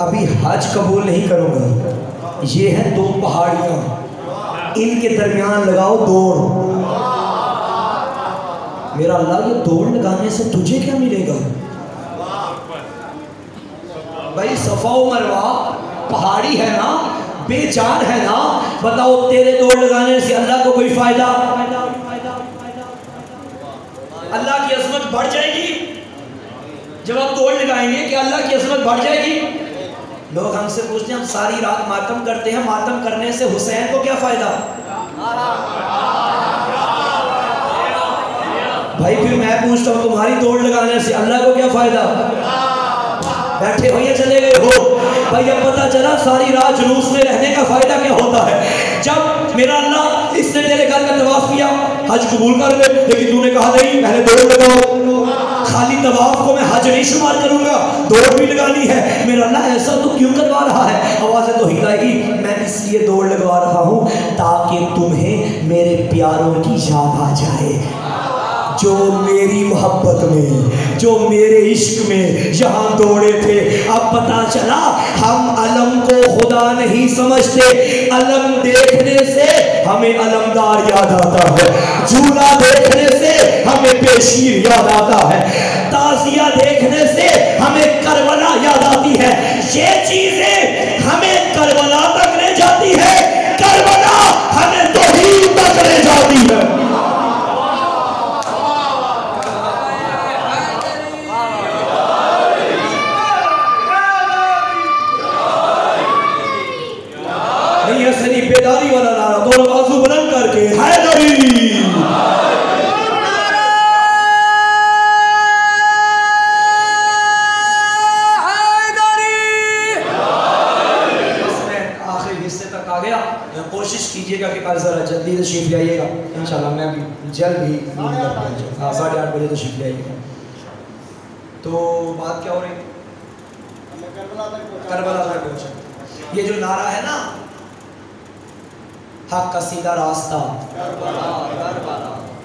ابھی حج قبول نہیں کروں گا. یہ ہیں دو پہاڑیاں، ان کے درمیان لگاؤ دوڑ. میرا اللہ یہ دوڑ لگانے سے تجھے کیا ملے گا؟ بھائی صفا و مروہ پہاڑی ہے نا، بے جان ہے نا، بتاؤ تیرے دوڑ لگانے سے اللہ کو کوئی فائدہ؟ اللہ کی عظمت بڑھ جائے گی جب آپ دوڑ لگائیں گے؟ کہ اللہ کی عظمت بڑھ جائے گی؟ لوگ ہم سے پوچھتے ہیں ہم ساری رات ماتم کرتے ہیں، ماتم کرنے سے حسین کو کیا فائدہ؟ بھائی پھر میں پوچھتا ہوں تمہاری دوڑ لگانے سے اللہ کو کیا فائدہ؟ بیٹھے ہوئے چلے گئے ہو بھائی، اب پتہ چلا ساری رات جلوس میں رہنے کا فائدہ کیا ہوتا ہے. جب میرا اللہ اس نے تیرے گھر کا طواف کیا، حج قبول کر لے، لیکن تو نے کہا نہیں پہلے دوڑ لگاؤ. خالی طواف کو میں حج نہیں شمار کروں گا، دوڑ بھی لگانی ہے. میرا اللہ ایسا تو کیوں کروا رہا ہے؟ آوازیں تو ہی آئے گی. میں اس لیے دوڑ لگوا رہا ہوں تاکہ تمہیں میرے پیاروں کی یاد آ جائے جو میری محبت میں، جو میرے عشق میں یہاں دوڑے تھے. اب پتا چلا ہم علم کو خدا نہیں سمجھتے، علم دیکھنے سے ہمیں علمدار یاد آتا ہے، جھولا دیکھنے سے ہمیں بشیر یاد آتا ہے، تازیہ دیکھنے سے ہمیں کربلا یاد آتی ہے، یہ چیزیں ہمیں کربلا تک لے جاتی ہے، کربلا ہمیں توحید تک لے جاتی ہے۔ نہیں بیداری والا نعرہ، دونوں بازو بلند کر کے حیدری۔ کوشش کیجئے گا کہ کل ذرا جلدی تشریف لے آئیے گا، انشاءاللہ میں بھی جلد ہی 8:30 بجے تشریف لے آئیے گا۔ تو بات کیا ہو رہی ہے؟ کربلا تک پہنچا۔ یہ جو نعرہ ہے نا، حق کا سیدھا راستہ،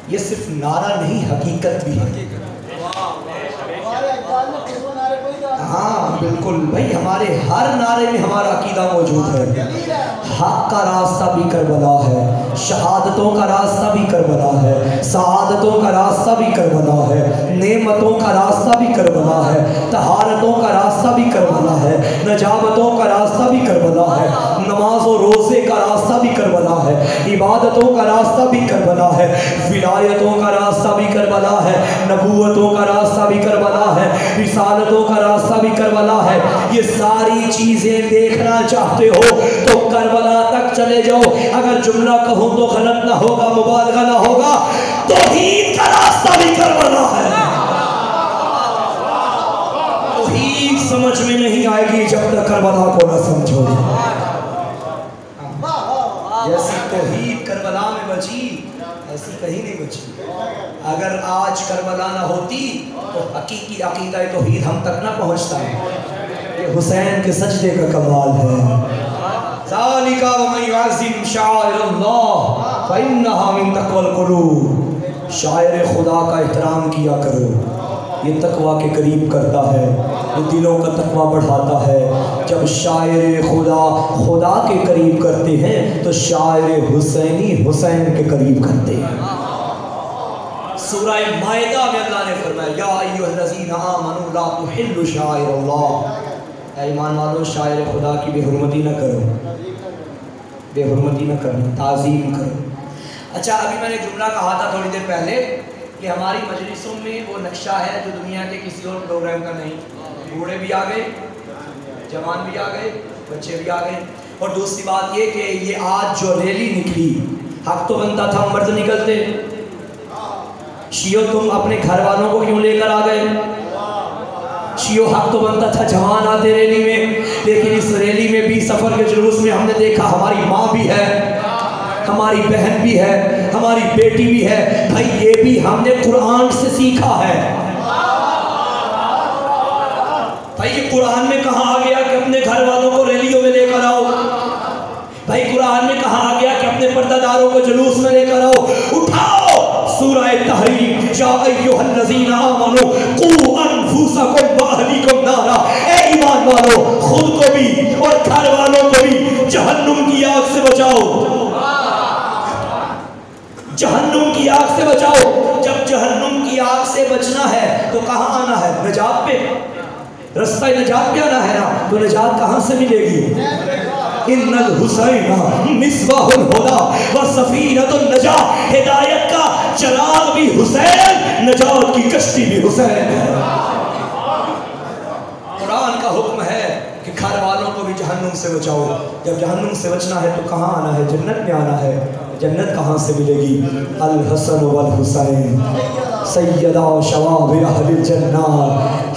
یہ صرف نعرہ نہیں، حقیقت بھی ہے۔ ہاں بالکل بھائی، ہمارے ہر نعرے میں ہمارا عقیدہ موجود ہے۔ حق کا راستہ بھی کربلا ہے، شہادتوں کا راستہ بھی کربلا ہے، سعادتوں کا راستہ بھی کربلا ہے، نعمتوں کا راستہ بھی کربلا ہے، طہارتوں کا راستہ بھی کربلا ہے، نجابتوں کا راستہ بھی کربلا ہے، نماز و روزے کا راستہ بھی کربلا ہے، عبادتوں کا راستہ بھی کربلا ہے، ولایتوں کا راستہ بھی کربلا ہے، نبوتوں کا راستہ بھی کربلا ہے، رسالتوں کا راستہ بھی کربلا ہے۔ یہ ساری چیزیں دیکھنا چاہتے ہو تو کربلا تک چلے جاؤ۔ اگر جملہ کہوں تو غلط نہ ہوگا، مبالغہ نہ ہوگا، توحید کا راستہ بھی کربلا ہے۔ توحید سمجھ میں نہیں آئے گی جب تک کربلا کو نہ سمجھو۔ جیسی توحید کربلا میں بچی، ایسی کہیں نہیں بچی۔ اگر آج کربلا نہ ہوتی تو حقیقی عقیدہ توحید ہم تک نہ پہنچتا ہے۔ یہ حسین کے سجدے کا کمال ہے۔ ذالک ومن یعظم شعائر اللہ فإنها من تقوی القلوب۔ شاعر خدا کا احترام کیا کرو، یہ تقوی کے قریب کرتا ہے، یہ دلوں کا تقوی بڑھاتا ہے۔ جب شاعر خدا کے قریب کرتے ہیں تو شاعر حسینی حسین کے قریب کرتے ہیں۔ سورہ مائدہ میں اللہ نے فرمایا یا ایھا الذین آمنوا لا تحلوا شعائر اللہ، اے ایمان والو شاعر خدا کی بے حرمتی نہ کرو، بے حرمتی نہ کرو، تعظیم کرو۔ اچھا، ابھی میں نے جملہ کہا تھا تھوڑی دیر پہلے کہ ہماری مجلسوں میں وہ نقشہ ہے جو دنیا کے کسی اور پروگرام کا نہیں۔ بوڑھے بھی آ گئے، جوان بھی آ گئے، بچے بھی آ گئے۔ اور دوسری بات یہ کہ یہ آج جو ریلی نکلی، حق تو بنتا تھا مرد نکلتے، شیعو تم اپنے گھر والوں کو کیوں لے کر آ گئے؟ شیعو حق تو بنتا تھا جوان آتے ریلی میں، لیکن اس ریلی میں بھی سفر کے جلوس میں ہم نے دیکھا ہماری ماں بھی ہے، ہماری بہن بھی ہے، ہماری بیٹی بھی ہے۔ بھائی یہ بھی ہم نے قرآن سے سیکھا ہے۔ بھائی یہ قرآن میں کہاں آ گیا کہ اپنے گھر والوں کو ریلیوں میں لے کر آؤ؟ بھائی قرآن میں کہاں آ گیا کہ اپنے پردہ داروں کو جلوس میں لے کر آؤ؟ اٹھاؤ سورہ تحریم، یا ایھا الذین آمنوا قوا انفسکم واہلیکم نارا، اے ایمان والو خود کو بھی اور گھر والوں کو بھی جہنم کی آگ سے بچاؤ، جہنم کی آگ سے بچاؤ۔ جب جہنم کی آگ سے بچنا ہے تو کہاں آنا ہے؟ نجات پہ، رستہ نجات پہ آنا ہے نا، تو نجات کہاں سے ملے گی؟ ان الحسین مصباح الہدی وسفینۃ النجاۃ، ہدایت کا چراغ بھی حسین، نجات کی کشتی بھی حسین ہے۔ قرآن کا حکم ہے کہ گھر والوں کو بھی جہنم سے بچاؤ۔ جب جہنم سے بچنا ہے تو کہاں آنا ہے؟ جنت میں آنا ہے۔ جنت کہاں سے ملے گی؟ الحسن والحسین سیدہ شباب اہل الجنہ،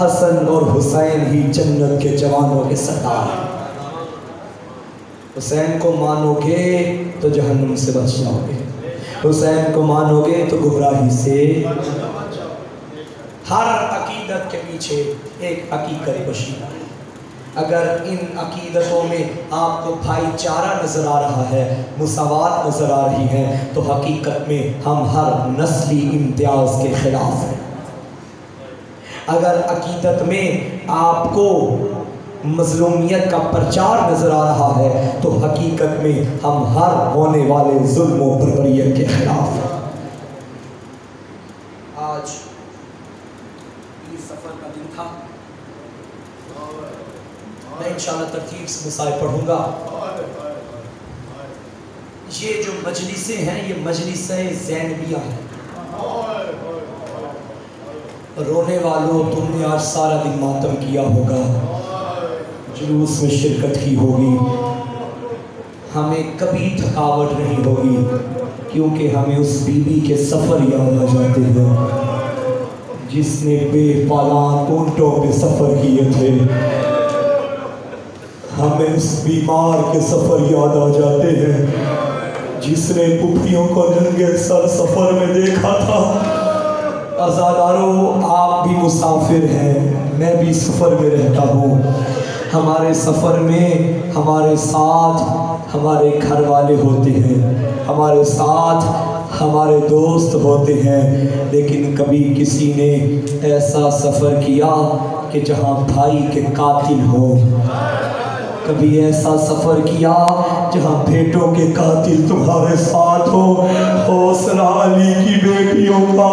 حسن اور حسین ہی جنت کے جوانوں کے سردار ہیں۔ حسین کو مانو گے تو جہنم سے بچ جاؤ گے، حسین کو مانو گے تو گمراہی سے۔ ہر عقیدت کے پیچھے ایک حقیقت پوشیدہ ہے۔ اگر ان عقیدتوں میں آپ کو بھائی چارہ نظر آ رہا ہے، مساوات نظر آ رہی ہے، تو حقیقت میں ہم ہر نسلی امتیاز کے خلاف ہیں۔ اگر عقیدت میں آپ کو مظلومیت کا پرچار نظر آ رہا ہے تو حقیقت میں ہم ہر ہونے والے ظلم و بربریت کے خلاف ہیں۔ آج پیر سفر کا دن تھا. میں انشاءاللہ ترتیب سے مسائل پڑھوں گا. یہ جو مجلسیں ہیں یہ مجلسیں زینبیہ ہیں. رونے والوں تم نے آج سارا دن ماتم کیا ہوگا, جلوس میں شرکت کی ہوگی. ہمیں کبھی تھکاوٹ نہیں ہوگی کیونکہ ہمیں اس بی بی کے سفر یاد آ جاتے ہیں جس نے بے پالان اونٹوں پہ سفر کیے تھے. ہمیں اس بیمار کے سفر یاد آ جاتے ہیں جس نے پپھیوں کو ننگے سر سفر میں دیکھا تھا. عزاداروں آپ بھی مسافر ہیں, میں بھی سفر میں رہتا ہوں. ہمارے سفر میں ہمارے ساتھ ہمارے گھر والے ہوتے ہیں, ہمارے ساتھ ہمارے دوست ہوتے ہیں, لیکن کبھی کسی نے ایسا سفر کیا کہ جہاں بھائی کے قاتل ہو, کبھی ایسا سفر کیا جہاں بیٹوں کے قاتل تمہارے ساتھ ہو. حوصلہ علی کی بیٹیوں کا,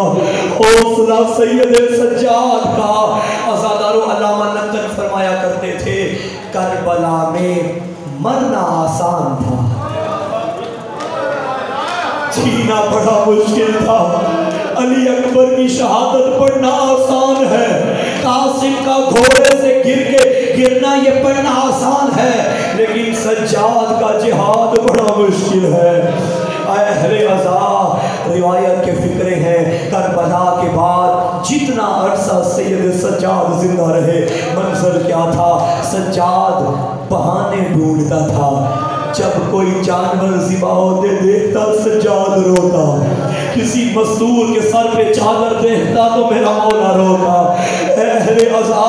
حوصلہ سید سجاد کا. عزادارو علامہ نقل فرمایا کرتے تھے کربلا میں مرنا آسان تھا, جینا بڑا مشکل تھا. علی اکبر کی شہادت پڑھنا آسان ہے, قاسم کا گھوڑے سے گرنا یہ پڑھنا آسان ہے, لیکن سجاد کا جہاد بڑا مشکل ہے. اے اہل عزا, روایت کے فکرے ہیں کربلا کے بعد جتنا عرصہ سید سجاد زندہ رہے منظر کیا تھا. سجاد بہانے ڈھونڈتا تھا, جب کوئی جانور ذبح ہوتے دیکھتا سجاد روتا, کسی مزدور کے سر پہ چادر دیکھتا تو میرا مولا روتا. اہل عزا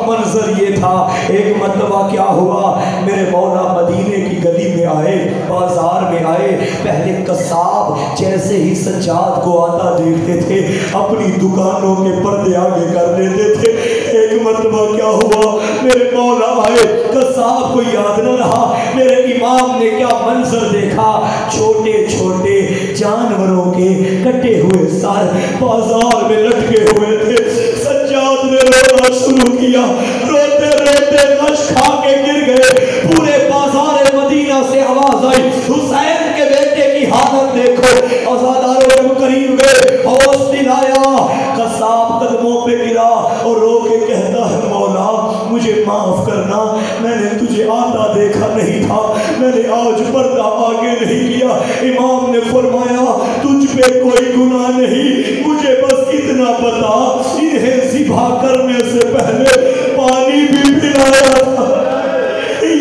منظر یہ تھا. ایک مرتبہ کیا ہوا, میرے مولا مدینے کی گلی میں آئے, بازار میں آئے. پہلے قصاب جیسے ہی سجاد کو آتا دیکھتے تھے اپنی دکانوں کے پردے آگے کر دیتے تھے. ایک مرتبہ کیا ہوا, میرے مولا آئے, قصاب کو یاد نہ رہا, میرے امام نے کیا منظر دیکھا, چھوٹے چھوٹے جانوروں کے کٹے ہوئے سر بازار میں لٹکے ہوئے تھے. سجاد نے رونا شروع کیا, روتے روتے غش کھا کے گر گئے. پورے بازار مدینہ سے آواز آئی حسین کے بیٹے کی حالت دیکھو. عزاداروں جب قریب گئے ہوش دلایا, قصاب قدموں پہ گرا اور رو کے کہتا ہے مولا مجھے معاف کرنا, میں نے تجھے آتا دیکھا نہیں تھا, میں نے آج پردہ آگے نہیں کیا. امام نے فرمایا تجھ پہ کوئی گناہ نہیں, مجھے بس اتنا بتا انہیں ذبح کرنے سے پہلے پانی بھی پلایا تھا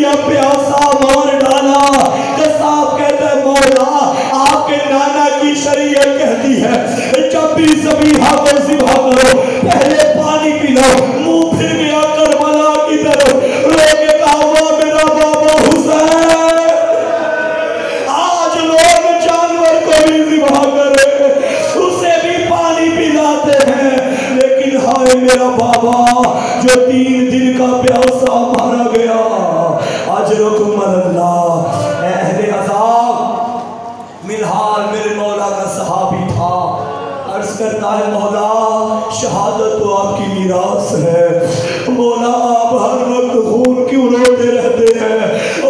یا پیاسا مار ڈالا. قصاب کہتا ہے مولا آپ کے نانا کی شریعت کہتی ہے جب بھی ذبیحہ کو ذبح کرو پہلے پانی پلاؤ. منہ پھر گیا کربلا کی طرف, رو کے کہا میرا بابا حسین, آج لوگ جانور کو بھی ذبح کرے اسے بھی پانی پلاتے ہیں, لیکن ہائے میرا بابا جو 3 دن کا پیاسا مارا گیا. اجرکم اللہ. اہل عذاب ملحال میرے مولا کا صحابی تھا, عرض کرتا ہے مولا شہادت تو آپ کی میراث ہے, مولا آپ ہر وقت خون کیوں روتے رہتے ہیں,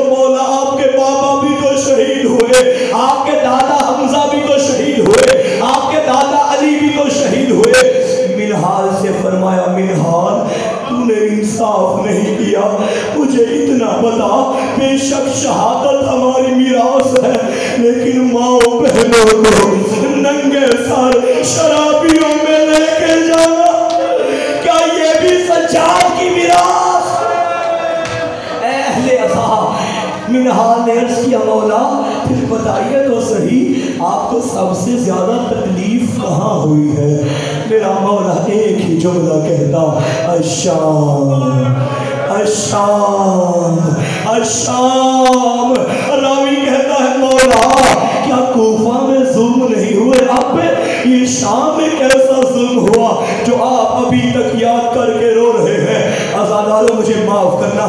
مولا آپ کے بابا بھی تو شہید ہوئے, آپ کے دادا حمزہ بھی تو شہید ہوئے, آپ کے دادا علی بھی تو شہید ہوئے. منہال سے فرمایا منہال تو نے انصاف نہیں کیا, مجھے اتنا بتا بے شک شہادت ہماری میراث ہے, لیکن ماں بہنوں کو ننگے سر شرابیوں میں لے کے جانا کیا یہ بھی سجاد کی میراث؟ اہل عزا منہال نے عرض کیا مولا پھر بتائیے تو صحیح آپ کو سب سے زیادہ تکلیف کہاں ہوئی ہے؟ میرا مولا ایک ہی جملہ کہتا الشام الشام الشام. راوی کہتا ہے مولا کیا کوفہ میں ظلم نہیں ہوئے آپ پہ, یہ شام میں کیسا ظلم ہوا جو آپ ابھی تک یاد کر کے رو رہے ہیں؟ عزاداروں مجھے معاف کرنا,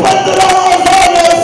15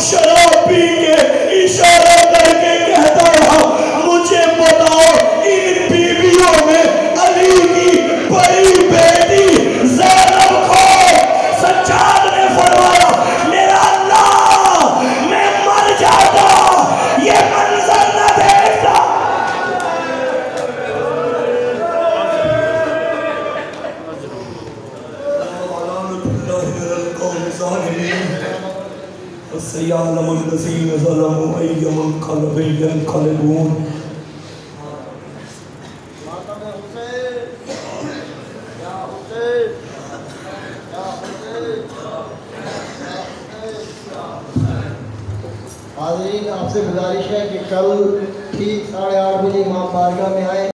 شراب پی کے اشارہ کر کے کہتا رہا مجھے بتاؤ ان بیویوں میں علی کی بڑی بیٹی زینب کھو سجاد نے فرمایا میرا اللہ میں مر جاتا یہ منظر نہ دیکھتا سيعلم الذين ظلموا أي منقلب ينقلبون حاضرین آپ سے گزارش ہے کہ کل ٹھیک 8:30 بجے امام بارگاہ میں آئے